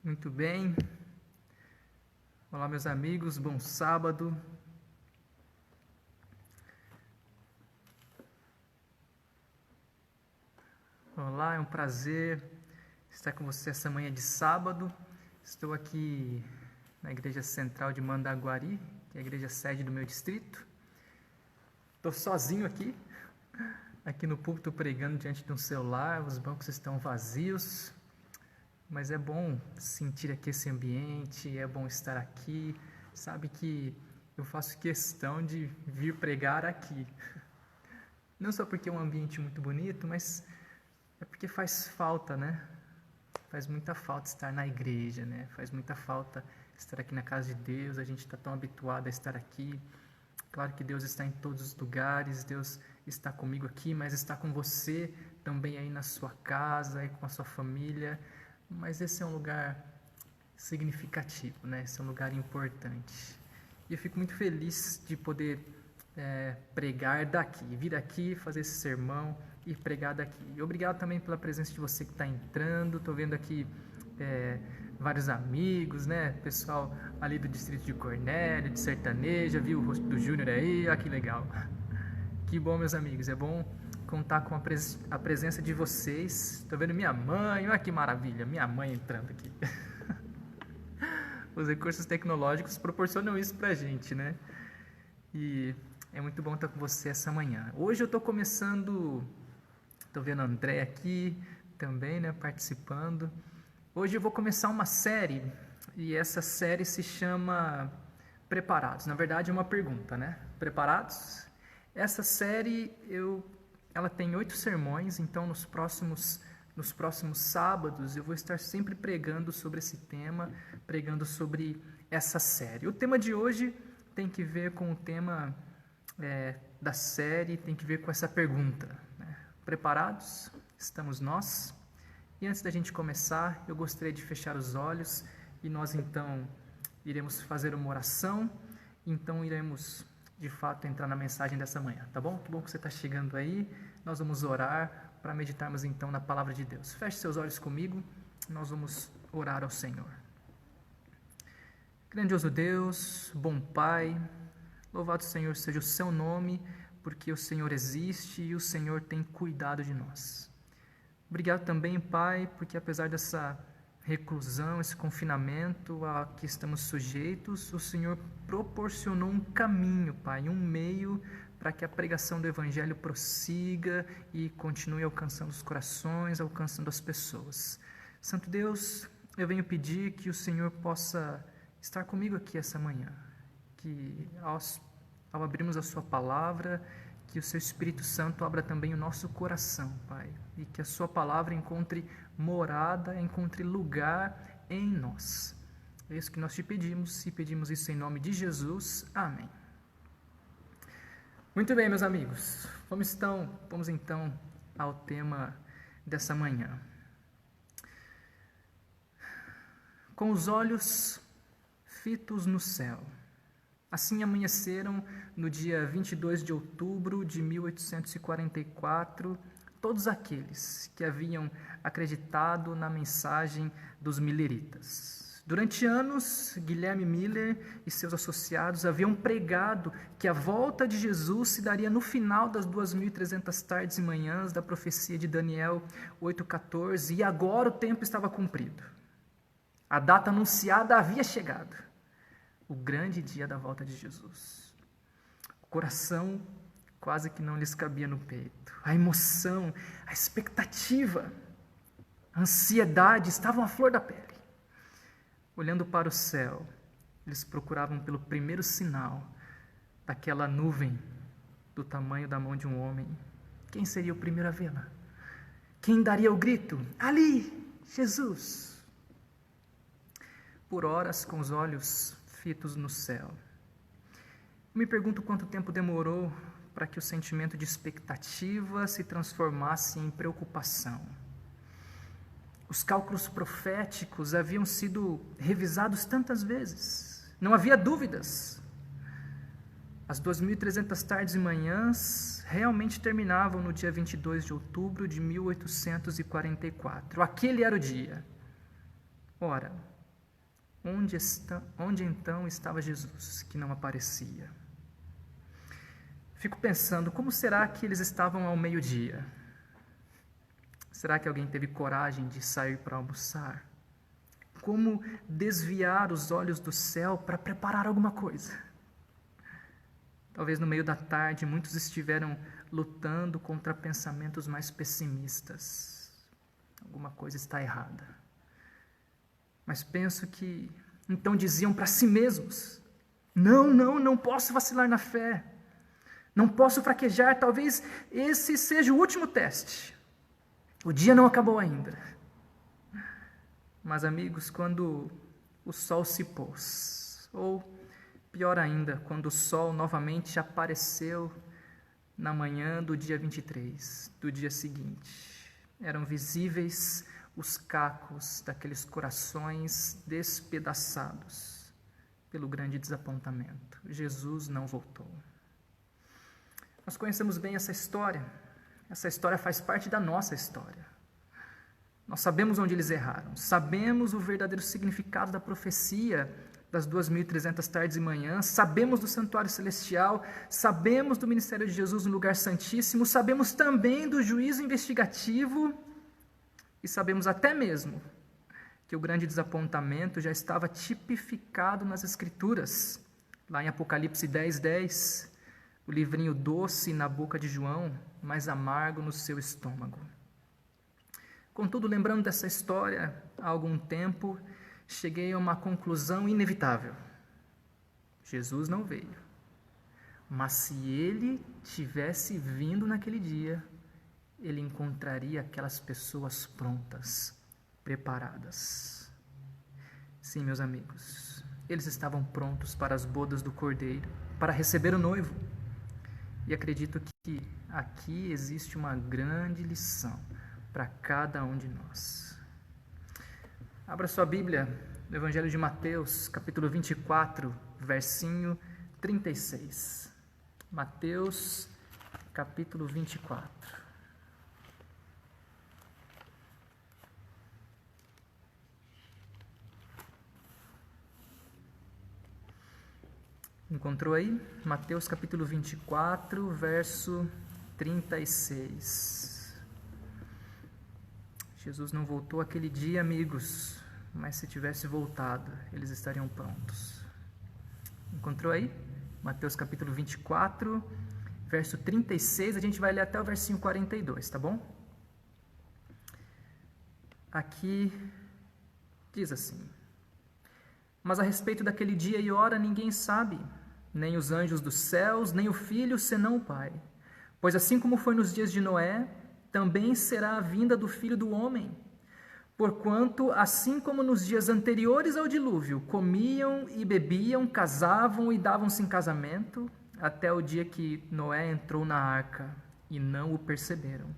Muito bem. Olá, meus amigos, bom sábado. Olá, é um prazer estar com você essa manhã de sábado. Estou aqui na Igreja Central de Mandaguari, que é a igreja sede do meu distrito. Estou sozinho aqui no púlpito pregando diante de um celular, os bancos estão vazios. Mas é bom sentir aqui esse ambiente, é bom estar aqui. Sabe que eu faço questão de vir pregar aqui. Não só porque é um ambiente muito bonito, mas é porque faz falta, né? Faz muita falta estar na igreja, né? Faz muita falta estar aqui na casa de Deus. A gente está tão habituado a estar aqui. Claro que Deus está em todos os lugares, Deus está comigo aqui, mas está com você também aí na sua casa, aí com a sua família. Mas esse é um lugar significativo, né? Esse é um lugar importante. E eu fico muito feliz de poder pregar daqui, vir aqui, fazer esse sermão e pregar daqui. E obrigado também pela presença de você que está entrando. Estou vendo aqui vários amigos, né? Pessoal ali do distrito de Cornélio, de Sertaneja, viu o rosto do Júnior aí? Ah, que legal. Que bom, meus amigos. É bom contar com a presença de vocês. Estou vendo minha mãe, olha que maravilha, minha mãe entrando aqui. Os recursos tecnológicos proporcionam isso pra gente, né? E é muito bom estar com você essa manhã. Hoje eu estou começando, estou vendo a André aqui também, né, participando. Hoje eu vou começar uma série, e essa série se chama Preparados. Na verdade é uma pergunta, né? Preparados? Essa série ela tem 8 sermões, então nos próximos sábados eu vou estar sempre pregando sobre esse tema, pregando sobre essa série. O tema de hoje tem que ver com o tema da série, tem que ver com essa pergunta, né? Preparados? Estamos nós? E antes da gente começar, eu gostaria de fechar os olhos e nós então iremos fazer uma oração, então iremos de fato entrar na mensagem dessa manhã, tá bom? Que bom que você está chegando aí. Nós vamos orar para meditarmos então na palavra de Deus. Feche seus olhos comigo, nós vamos orar ao Senhor. Grandioso Deus, bom Pai, louvado Senhor seja o seu nome, porque o Senhor existe e o Senhor tem cuidado de nós. Obrigado também, Pai, porque apesar dessa reclusão, esse confinamento a que estamos sujeitos, o Senhor proporcionou um caminho, Pai, um meio para que a pregação do Evangelho prossiga e continue alcançando os corações, alcançando as pessoas. Santo Deus, eu venho pedir que o Senhor possa estar comigo aqui essa manhã, que ao abrirmos a sua palavra, que o seu Espírito Santo abra também o nosso coração, Pai, e que a sua palavra encontre morada, encontre lugar em nós. É isso que nós te pedimos, e pedimos isso em nome de Jesus. Amém. Muito bem, meus amigos, vamos então ao tema dessa manhã. Com os olhos fitos no céu. Assim amanheceram no dia 22 de outubro de 1844 todos aqueles que haviam acreditado na mensagem dos mileritas. Durante anos, Guilherme Miller e seus associados haviam pregado que a volta de Jesus se daria no final das 2.300 tardes e manhãs da profecia de Daniel 8,14, e agora o tempo estava cumprido. A data anunciada havia chegado. O grande dia da volta de Jesus. O coração quase que não lhes cabia no peito. A emoção, a expectativa, a ansiedade estavam à flor da pele. Olhando para o céu, eles procuravam pelo primeiro sinal daquela nuvem do tamanho da mão de um homem. Quem seria o primeiro a vê-la? Quem daria o grito? Ali, Jesus! Por horas, com os olhos fitos no céu. Eu me pergunto quanto tempo demorou para que o sentimento de expectativa se transformasse em preocupação. Os cálculos proféticos haviam sido revisados tantas vezes. Não havia dúvidas. As 2.300 tardes e manhãs realmente terminavam no dia 22 de outubro de 1844. Aquele era o dia. Ora, Onde então estava Jesus, que não aparecia? Fico pensando, como será que eles estavam ao meio-dia? Será que alguém teve coragem de sair para almoçar? Como desviar os olhos do céu para preparar alguma coisa? Talvez no meio da tarde muitos estiveram lutando contra pensamentos mais pessimistas. Alguma coisa está errada. Mas penso que então diziam para si mesmos: não posso vacilar na fé. Não posso fraquejar, talvez esse seja o último teste. O dia não acabou ainda. Mas, amigos, quando o sol se pôs, ou pior ainda, quando o sol novamente apareceu na manhã do dia 23, do dia seguinte, eram visíveis os cacos daqueles corações despedaçados pelo grande desapontamento. Jesus não voltou. Nós conhecemos bem essa história faz parte da nossa história. Nós sabemos onde eles erraram, sabemos o verdadeiro significado da profecia das 2.300 tardes e manhãs, sabemos do santuário celestial, sabemos do ministério de Jesus no lugar santíssimo, sabemos também do juízo investigativo e sabemos até mesmo que o grande desapontamento já estava tipificado nas Escrituras, lá em Apocalipse 10:10, o livrinho doce na boca de João, mas amargo no seu estômago. Contudo, lembrando dessa história, há algum tempo, cheguei a uma conclusão inevitável. Jesus não veio. Mas se ele tivesse vindo naquele dia, ele encontraria aquelas pessoas prontas, preparadas. Sim, meus amigos, eles estavam prontos para as bodas do Cordeiro, para receber o noivo. E acredito que aqui existe uma grande lição para cada um de nós. Abra sua Bíblia no Evangelho de Mateus, capítulo 24, versinho 36. Mateus, capítulo 24. Encontrou aí? Mateus capítulo 24, verso 36. Jesus não voltou aquele dia, amigos, mas se tivesse voltado, eles estariam prontos. Encontrou aí? Mateus capítulo 24, verso 36, a gente vai ler até o versinho 42, tá bom? Aqui diz assim: mas a respeito daquele dia e hora ninguém sabe, nem os anjos dos céus, nem o Filho, senão o Pai. Pois assim como foi nos dias de Noé, também será a vinda do Filho do Homem. Porquanto, assim como nos dias anteriores ao dilúvio, comiam e bebiam, casavam e davam-se em casamento, até o dia que Noé entrou na arca, e não o perceberam.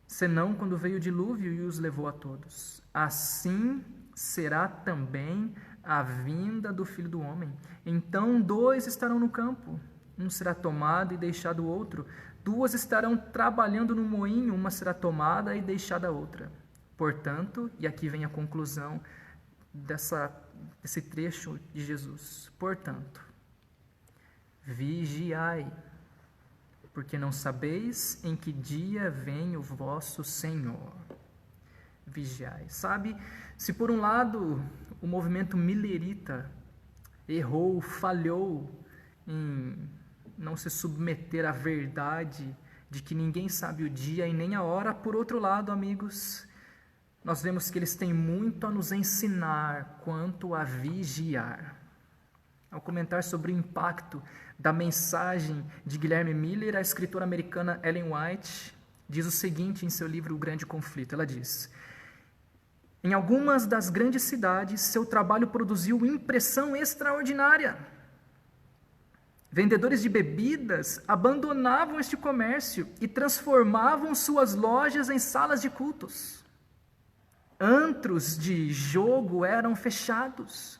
Senão quando veio o dilúvio e os levou a todos. Assim será também a vinda do Filho do Homem. Então 2 estarão no campo, um será tomado e deixado o outro. 2 estarão trabalhando no moinho, uma será tomada e deixada a outra. Portanto, e aqui vem a conclusão desse trecho de Jesus. Portanto, vigiai, porque não sabeis em que dia vem o vosso Senhor. Vigiai. Sabe, se por um lado o movimento millerita errou, falhou em não se submeter à verdade de que ninguém sabe o dia e nem a hora, por outro lado, amigos, nós vemos que eles têm muito a nos ensinar quanto a vigiar. Ao comentar sobre o impacto da mensagem de Guilherme Miller, a escritora americana Ellen White diz o seguinte em seu livro O Grande Conflito. Ela diz: em algumas das grandes cidades, seu trabalho produziu impressão extraordinária. Vendedores de bebidas abandonavam este comércio e transformavam suas lojas em salas de cultos. Antros de jogo eram fechados.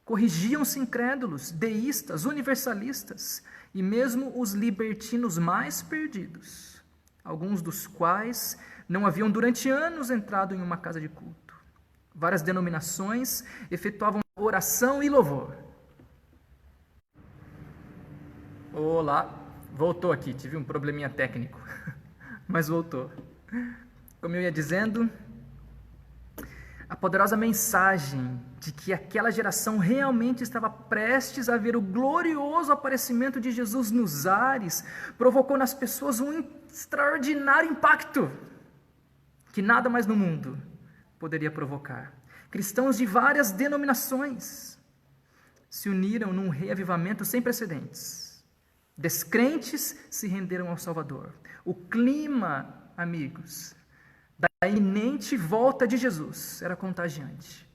Corrigiam-se incrédulos, deístas, universalistas e mesmo os libertinos mais perdidos, alguns dos quais não haviam durante anos entrado em uma casa de culto. Várias denominações efetuavam oração e louvor. Olá, voltou aqui, tive um probleminha técnico, mas voltou. Como eu ia dizendo, a poderosa mensagem de que aquela geração realmente estava prestes a ver o glorioso aparecimento de Jesus nos ares provocou nas pessoas um extraordinário impacto que nada mais no mundo poderia provocar. Cristãos de várias denominações se uniram num reavivamento sem precedentes. Descrentes se renderam ao Salvador. O clima, amigos, da iminente volta de Jesus era contagiante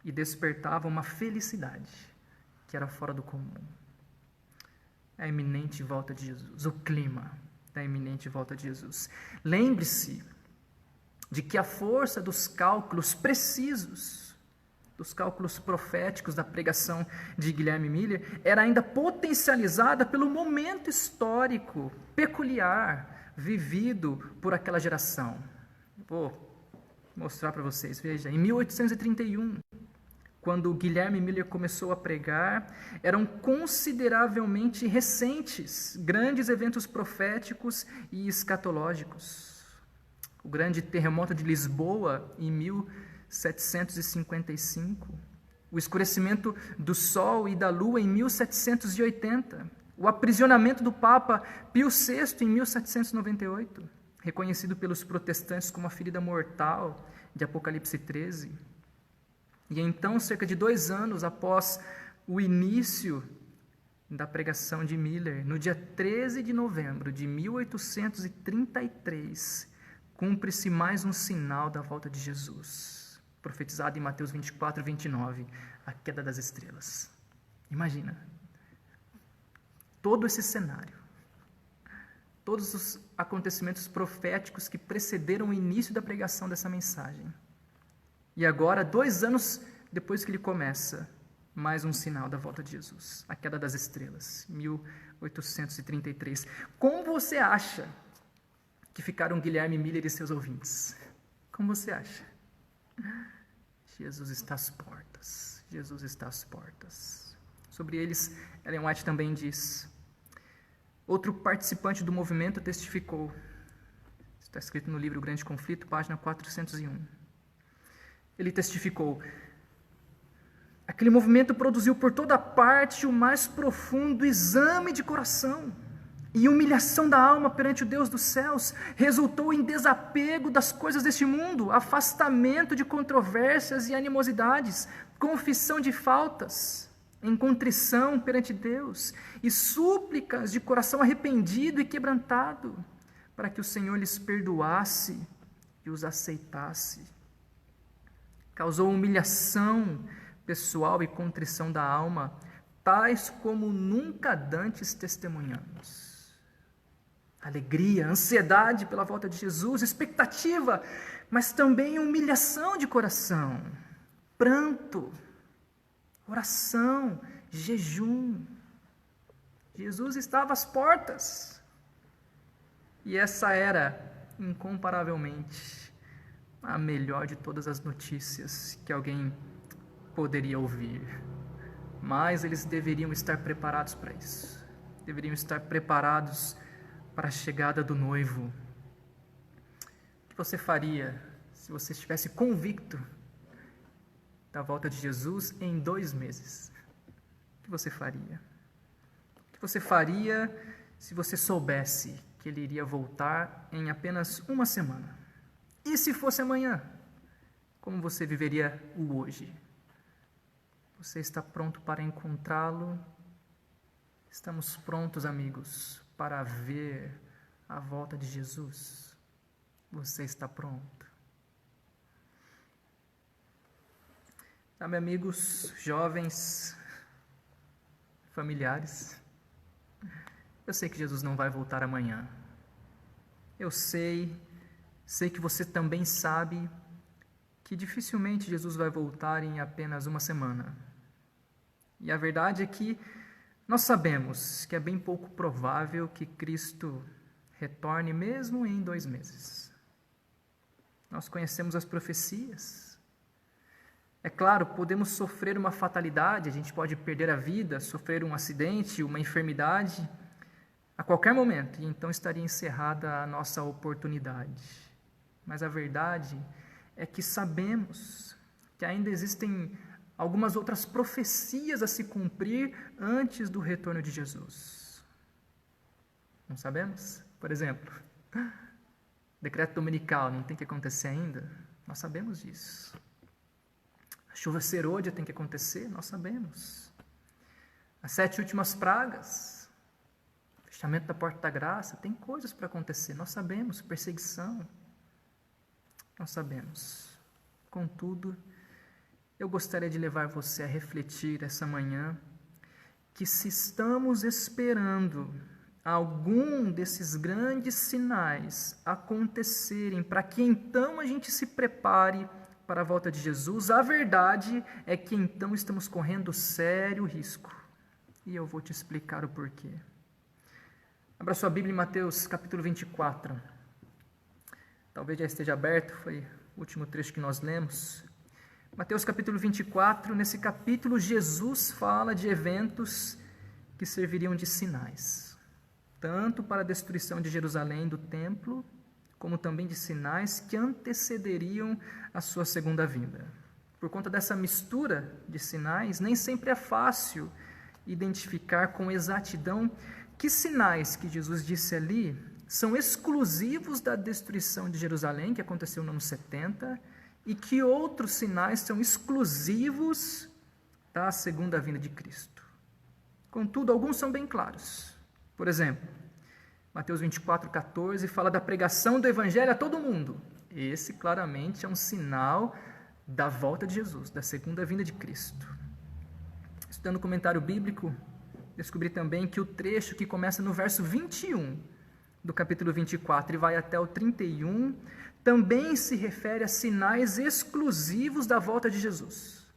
e despertava uma felicidade que era fora do comum. A iminente volta de Jesus, o clima da iminente volta de Jesus. Lembre-se de que a força dos cálculos precisos, dos cálculos proféticos da pregação de Guilherme Miller, era ainda potencializada pelo momento histórico peculiar vivido por aquela geração. Vou mostrar para vocês, veja, em 1831, quando Guilherme Miller começou a pregar, eram consideravelmente recentes grandes eventos proféticos e escatológicos. O grande terremoto de Lisboa, em 1755, o escurecimento do Sol e da Lua em 1780, o aprisionamento do Papa Pio VI em 1798, reconhecido pelos protestantes como a ferida mortal de Apocalipse 13. E então, cerca de 2 anos após o início da pregação de Miller, no dia 13 de novembro de 1833, cumpre-se mais um sinal da volta de Jesus, profetizado em Mateus 24, 29, a queda das estrelas. Imagina, todo esse cenário, todos os acontecimentos proféticos que precederam o início da pregação dessa mensagem. E agora, 2 anos depois que ele começa, mais um sinal da volta de Jesus, a queda das estrelas, 1833. Como você acha que ficaram Guilherme Miller e seus ouvintes? Como você acha? Jesus está às portas. Jesus está às portas. Sobre eles, Ellen White também diz: outro participante do movimento testificou. Está escrito no livro O Grande Conflito, página 401. Ele testificou: aquele movimento produziu por toda parte o mais profundo exame de coração e humilhação da alma perante o Deus dos céus. Resultou em desapego das coisas deste mundo, afastamento de controvérsias e animosidades, confissão de faltas, em contrição perante Deus e súplicas de coração arrependido e quebrantado, para que o Senhor lhes perdoasse e os aceitasse. Causou humilhação pessoal e contrição da alma, tais como nunca dantes testemunhamos. Alegria, ansiedade pela volta de Jesus, expectativa, mas também humilhação de coração, pranto, oração, jejum. Jesus estava às portas. E essa era, incomparavelmente, a melhor de todas as notícias que alguém poderia ouvir. Mas eles deveriam estar preparados para isso. Deveriam estar preparados para a chegada do noivo. O que você faria se você estivesse convicto da volta de Jesus em 2 meses? O que você faria? O que você faria se você soubesse que ele iria voltar em apenas 1 semana? E se fosse amanhã? Como você viveria o hoje? Você está pronto para encontrá-lo? Estamos prontos, amigos, para ver a volta de Jesus? Você está pronto? Sabe, amigos, jovens, familiares, eu sei que Jesus não vai voltar amanhã. Eu sei que você também sabe que dificilmente Jesus vai voltar em apenas 1 semana. E a verdade é que nós sabemos que é bem pouco provável que Cristo retorne mesmo em 2 meses. Nós conhecemos as profecias. É claro, podemos sofrer uma fatalidade, a gente pode perder a vida, sofrer um acidente, uma enfermidade, a qualquer momento, e então estaria encerrada a nossa oportunidade. Mas a verdade é que sabemos que ainda existem algumas outras profecias a se cumprir antes do retorno de Jesus. Não sabemos? Por exemplo, decreto dominical não tem que acontecer ainda? Nós sabemos disso. A chuva serôdia tem que acontecer? Nós sabemos. As 7 últimas pragas, fechamento da porta da graça, tem coisas para acontecer, nós sabemos. Perseguição, nós sabemos. Contudo, eu gostaria de levar você a refletir essa manhã que se estamos esperando algum desses grandes sinais acontecerem para que então a gente se prepare para a volta de Jesus, a verdade é que então estamos correndo sério risco. E eu vou te explicar o porquê. Abra sua Bíblia em Mateus capítulo 24. Talvez já esteja aberto, foi o último trecho que nós lemos. Mateus capítulo 24, nesse capítulo Jesus fala de eventos que serviriam de sinais, tanto para a destruição de Jerusalém, do templo, como também de sinais que antecederiam a sua segunda vinda. Por conta dessa mistura de sinais, nem sempre é fácil identificar com exatidão que sinais que Jesus disse ali são exclusivos da destruição de Jerusalém, que aconteceu no ano 70, e que outros sinais são exclusivos da segunda vinda de Cristo. Contudo, alguns são bem claros. Por exemplo, Mateus 24:14 fala da pregação do Evangelho a todo mundo. Esse claramente é um sinal da volta de Jesus, da segunda vinda de Cristo. Estudando o comentário bíblico, descobri também que o trecho que começa no verso 21 do capítulo 24 e vai até o 31, também se refere a sinais exclusivos da volta de Jesus.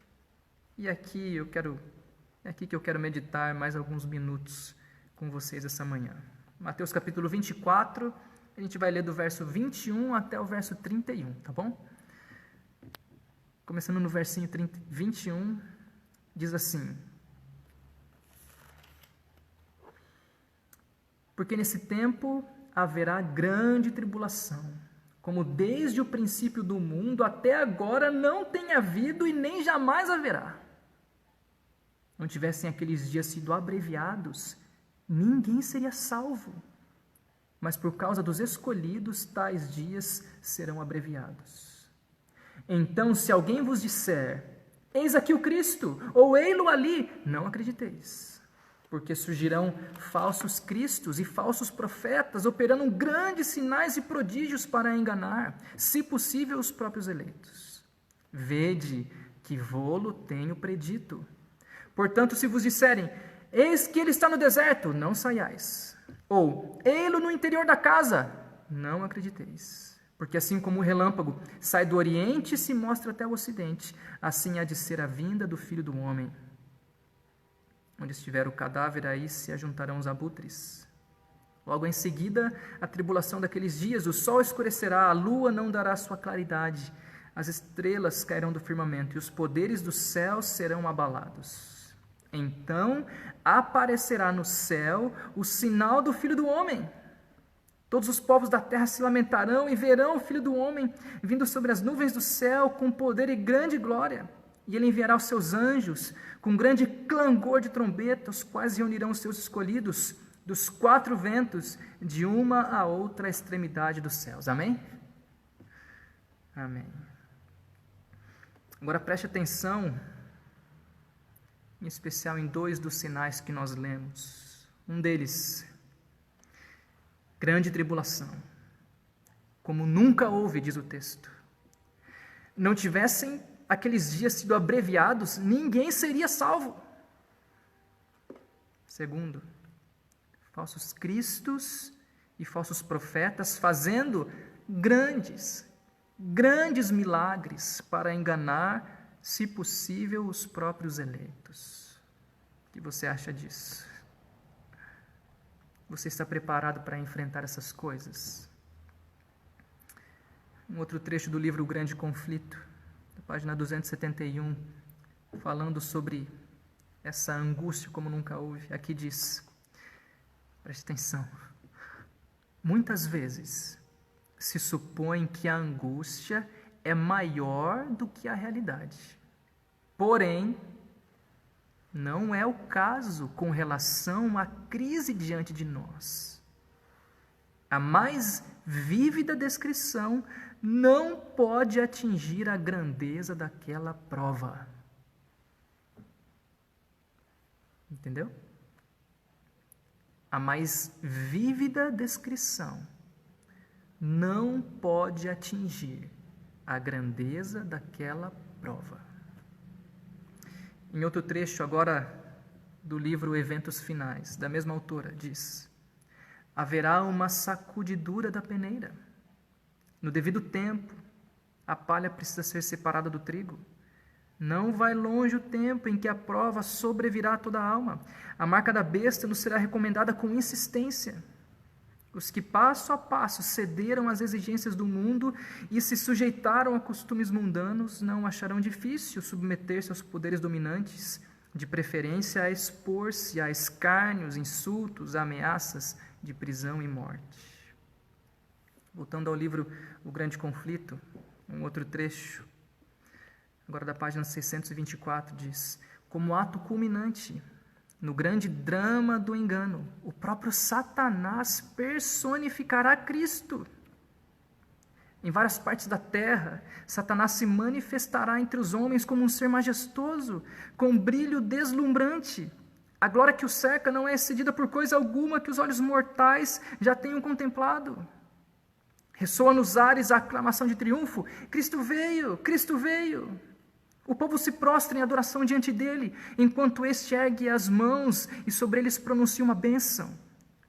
E aqui é aqui que eu quero meditar mais alguns minutos com vocês essa manhã. Mateus capítulo 24, a gente vai ler do verso 21 até o verso 31, tá bom? Começando no versinho 21, diz assim: Porque nesse tempo haverá grande tribulação, como desde o princípio do mundo até agora não tem havido e nem jamais haverá. Não tivessem aqueles dias sido abreviados, ninguém seria salvo. Mas por causa dos escolhidos, tais dias serão abreviados. Então, se alguém vos disser, eis aqui o Cristo, ou ei-lo ali, não acrediteis. Porque surgirão falsos cristos e falsos profetas, operando grandes sinais e prodígios para enganar, se possível, os próprios eleitos. Vede que vô-lo tenho predito. Portanto, se vos disserem, eis que ele está no deserto, não saiais. Ou, ei-lo no interior da casa, não acrediteis. Porque assim como o relâmpago sai do oriente e se mostra até o ocidente, assim há de ser a vinda do Filho do Homem. Onde estiver o cadáver, aí se ajuntarão os abutres. Logo em seguida, a tribulação daqueles dias, o sol escurecerá, a lua não dará sua claridade, as estrelas cairão do firmamento e os poderes do céu serão abalados. Então aparecerá no céu o sinal do Filho do Homem. Todos os povos da terra se lamentarão e verão o Filho do Homem vindo sobre as nuvens do céu com poder e grande glória. E ele enviará os seus anjos com grande clangor de trombeta, os quais reunirão os seus escolhidos dos 4 ventos, de uma a outra extremidade dos céus. Amém? Amém. Agora preste atenção, em especial em 2 dos sinais que nós lemos. Um deles, grande tribulação, como nunca houve, diz o texto. Não tivessem aqueles dias sido abreviados, ninguém seria salvo. Segundo, falsos cristos e falsos profetas fazendo grandes milagres para enganar, se possível, os próprios eleitos. O que você acha disso? Você está preparado para enfrentar essas coisas? Um outro trecho do livro O Grande Conflito, do página 271, falando sobre essa angústia como nunca houve. Aqui diz, preste atenção, muitas vezes se supõe que a angústia é maior do que a realidade. Porém, não é o caso com relação à crise diante de nós. A mais vívida descrição não pode atingir a grandeza daquela prova. Entendeu? A mais vívida descrição não pode atingir a grandeza daquela prova. Em outro trecho agora do livro Eventos Finais, da mesma autora, diz: haverá uma sacudidura da peneira. No devido tempo, a palha precisa ser separada do trigo. Não vai longe o tempo em que a prova sobrevirá a toda a alma. A marca da besta nos será recomendada com insistência. Os que passo a passo cederam às exigências do mundo e se sujeitaram a costumes mundanos não acharão difícil submeter-se aos poderes dominantes, de preferência a expor-se a escárnios, insultos, ameaças de prisão e morte. Voltando ao livro O Grande Conflito, um outro trecho, agora da página 624, diz: como ato culminante, no grande drama do engano, o próprio Satanás personificará Cristo. Em várias partes da terra, Satanás se manifestará entre os homens como um ser majestoso, com brilho deslumbrante. A glória que o cerca não é excedida por coisa alguma que os olhos mortais já tenham contemplado. Ressoa nos ares a aclamação de triunfo: Cristo veio, Cristo veio. O povo se prostra em adoração diante dele, enquanto este ergue as mãos e sobre eles pronuncia uma bênção.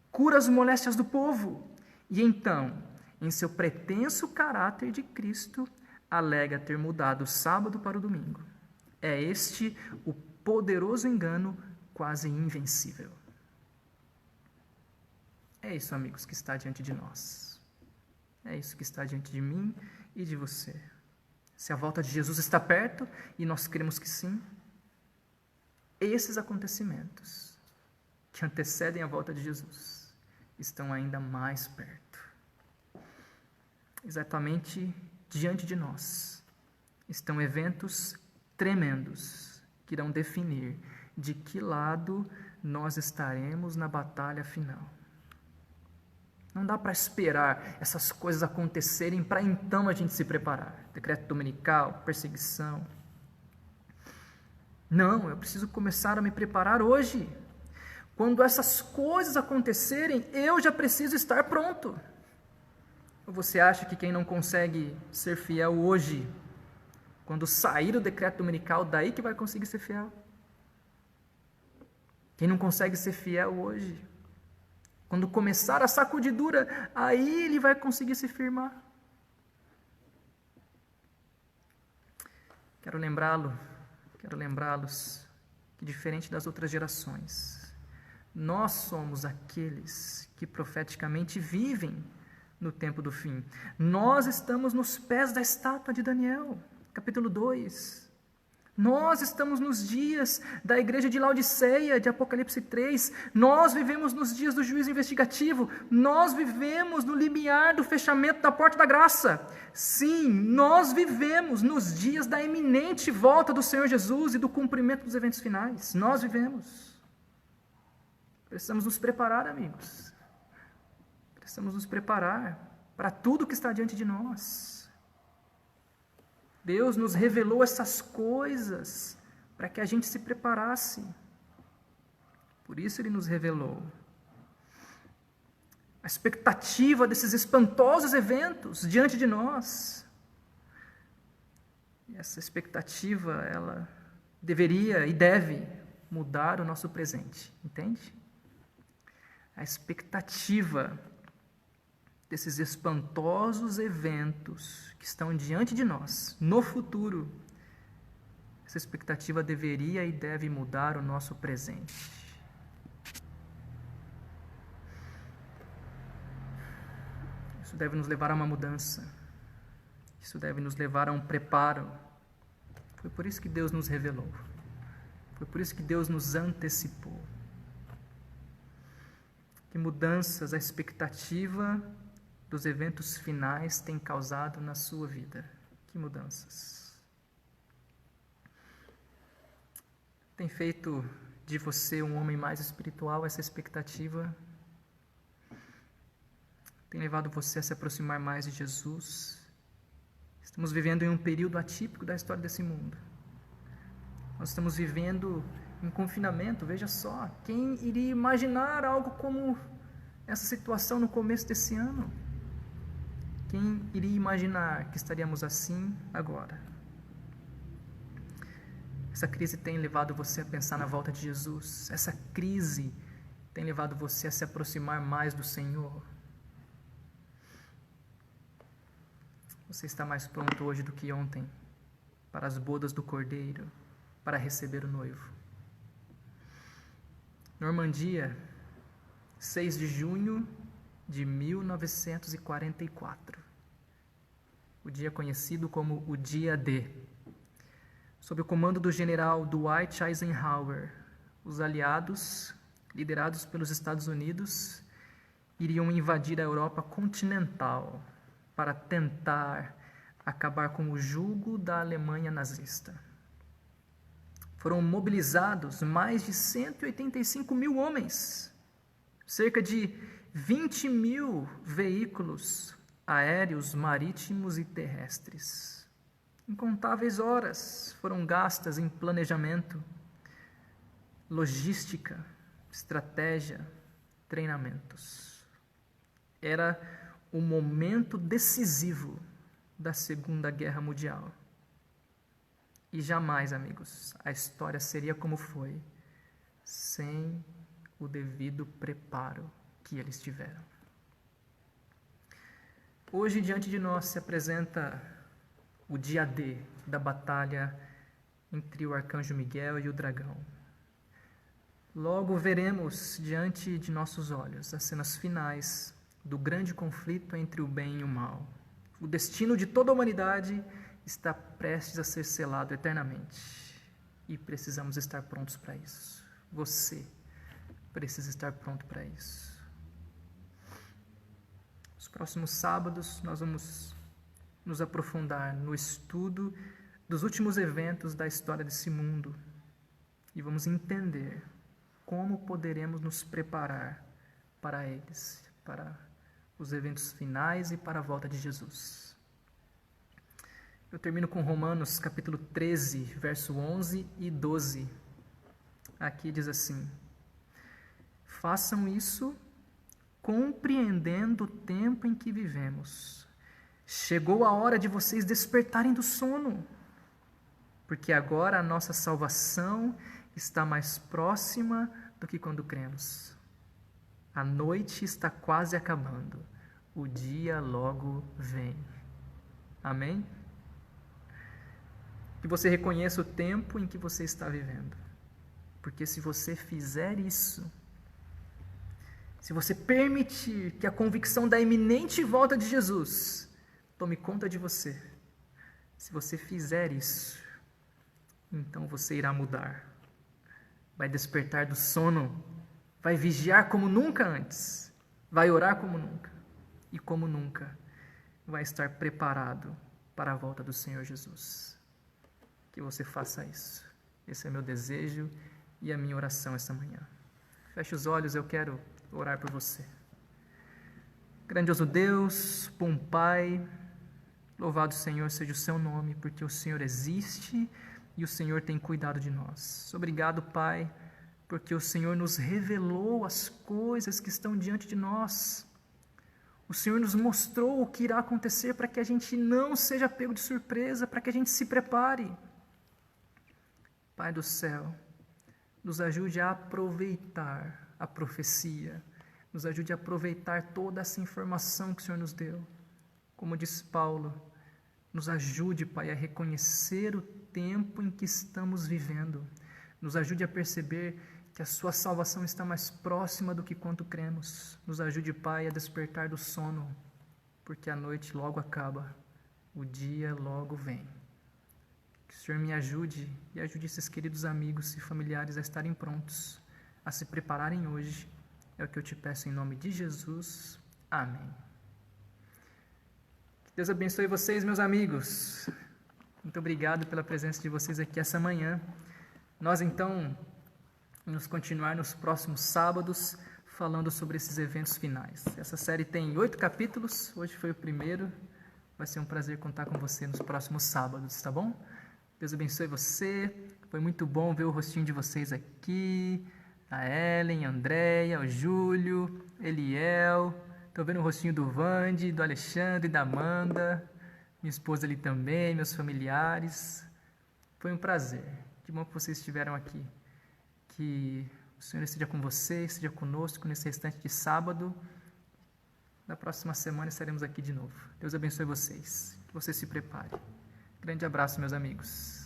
Cura as moléstias do povo. E então, em seu pretenso caráter de Cristo, alega ter mudado o sábado para o domingo. É este o poderoso engano quase invencível. É isso, amigos, que está diante de nós. É isso que está diante de mim e de você. Se a volta de Jesus está perto, e nós cremos que sim, esses acontecimentos que antecedem a volta de Jesus estão ainda mais perto. Exatamente diante de nós estão eventos tremendos que irão definir de que lado nós estaremos na batalha final. Não dá para esperar essas coisas acontecerem para então a gente se preparar. Decreto dominical, perseguição. Não, eu preciso começar a me preparar hoje. Quando essas coisas acontecerem, eu já preciso estar pronto. Ou você acha que quem não consegue ser fiel hoje, quando sair o decreto dominical, daí que vai conseguir ser fiel? Quem não consegue ser fiel hoje, quando começar a sacudidura, aí ele vai conseguir se firmar. Quero lembrá-los que, diferente das outras gerações, nós somos aqueles que profeticamente vivem no tempo do fim. Nós estamos nos pés da estátua de Daniel, capítulo 2. Nós estamos nos dias da igreja de Laodiceia, de Apocalipse 3. Nós vivemos nos dias do juízo investigativo. Nós vivemos no limiar do fechamento da porta da graça. Sim, nós vivemos nos dias da iminente volta do Senhor Jesus e do cumprimento dos eventos finais. Nós vivemos. Precisamos nos preparar, amigos. Precisamos nos preparar para tudo que está diante de nós. Deus nos revelou essas coisas para que a gente se preparasse. Por isso Ele nos revelou. A expectativa desses espantosos eventos diante de nós. E essa expectativa, ela deveria e deve mudar o nosso presente, entende? A expectativa desses espantosos eventos que estão diante de nós, no futuro, essa expectativa deveria e deve mudar o nosso presente. Isso deve nos levar a uma mudança. Isso deve nos levar a um preparo Foi por isso que Deus nos revelou. Foi por isso que Deus nos antecipou. Que mudanças a expectativa dos eventos finais tem causado na sua vida? Que mudanças? Tem feito de você um homem mais espiritual essa expectativa? Tem levado você a se aproximar mais de Jesus? Estamos vivendo em um período atípico da história desse mundo. Nós estamos vivendo em confinamento, veja só. Quem iria imaginar algo como essa situação no começo desse ano? Quem iria imaginar que estaríamos assim agora? Essa crise tem levado você a pensar na volta de Jesus. Essa crise tem levado você a se aproximar mais do Senhor. Você está mais pronto hoje do que ontem para as bodas do Cordeiro, para receber o noivo. Normandia, 6 de junho de 1944. O dia conhecido como o Dia D. Sob o comando do general Dwight Eisenhower, os aliados, liderados pelos Estados Unidos, iriam invadir a Europa continental para tentar acabar com o jugo da Alemanha nazista. Foram mobilizados mais de 185 mil homens, cerca de 20 mil veículos aéreos, marítimos e terrestres. Incontáveis horas foram gastas em planejamento, logística, estratégia, treinamentos. Era o momento decisivo da Segunda Guerra Mundial. E jamais, amigos, a história seria como foi sem o devido preparo que eles tiveram. Hoje, diante de nós, se apresenta o dia D da batalha entre o arcanjo Miguel e o dragão. Logo veremos diante de nossos olhos as cenas finais do grande conflito entre o bem e o mal. O destino de toda a humanidade está prestes a ser selado eternamente. E precisamos estar prontos para isso. Você precisa estar pronto para isso. Nos próximos sábados, nós vamos nos aprofundar no estudo dos últimos eventos da história desse mundo e vamos entender como poderemos nos preparar para eles, para os eventos finais e para a volta de Jesus. Eu termino com Romanos capítulo 13, verso 11 e 12. Aqui diz assim: façam isso compreendendo o tempo em que vivemos. Chegou a hora de vocês despertarem do sono, porque agora a nossa salvação está mais próxima do que quando cremos. A noite está quase acabando, o dia logo vem. Amém? Que você reconheça o tempo em que você está vivendo, porque se você fizer isso, se você permitir que a convicção da iminente volta de Jesus tome conta de você, se você fizer isso, então você irá mudar. Vai despertar do sono, vai vigiar como nunca antes, vai orar como nunca e como nunca vai estar preparado para a volta do Senhor Jesus. Que você faça isso. Esse é meu desejo e a minha oração esta manhã. Feche os olhos, eu quero orar por você. Grandioso Deus, bom Pai, louvado Senhor seja o seu nome, porque o Senhor existe e o Senhor tem cuidado de nós. Obrigado, Pai, porque o Senhor nos revelou as coisas que estão diante de nós. O Senhor nos mostrou o que irá acontecer para que a gente não seja pego de surpresa, para que a gente se prepare. Pai do céu, nos ajude a aproveitar a profecia, nos ajude a aproveitar toda essa informação que o Senhor nos deu. Como diz Paulo, nos ajude, Pai, a reconhecer o tempo em que estamos vivendo. Nos ajude a perceber que a sua salvação está mais próxima do que quanto cremos. Nos ajude, Pai, a despertar do sono, porque a noite logo acaba, o dia logo vem. Que o Senhor me ajude e ajude esses queridos amigos e familiares a estarem prontos, a se prepararem hoje. É o que eu te peço em nome de Jesus. Amém. Que Deus abençoe vocês, meus amigos. Muito obrigado pela presença de vocês aqui essa manhã. Nós, então, vamos continuar nos próximos sábados falando sobre esses eventos finais. Essa série tem 8 capítulos, hoje foi o primeiro. Vai ser um prazer contar com você nos próximos sábados, tá bom? Deus abençoe você. Foi muito bom ver o rostinho de vocês aqui. A Ellen, a Andréia, o Júlio, Eliel. Estou vendo o rostinho do Vande, do Alexandre, da Amanda. Minha esposa ali também, meus familiares. Foi um prazer. Que bom que vocês estiveram aqui. Que o Senhor esteja com vocês, esteja conosco nesse restante de sábado. Na próxima semana estaremos aqui de novo. Deus abençoe vocês. Que você se prepare. Grande abraço, meus amigos.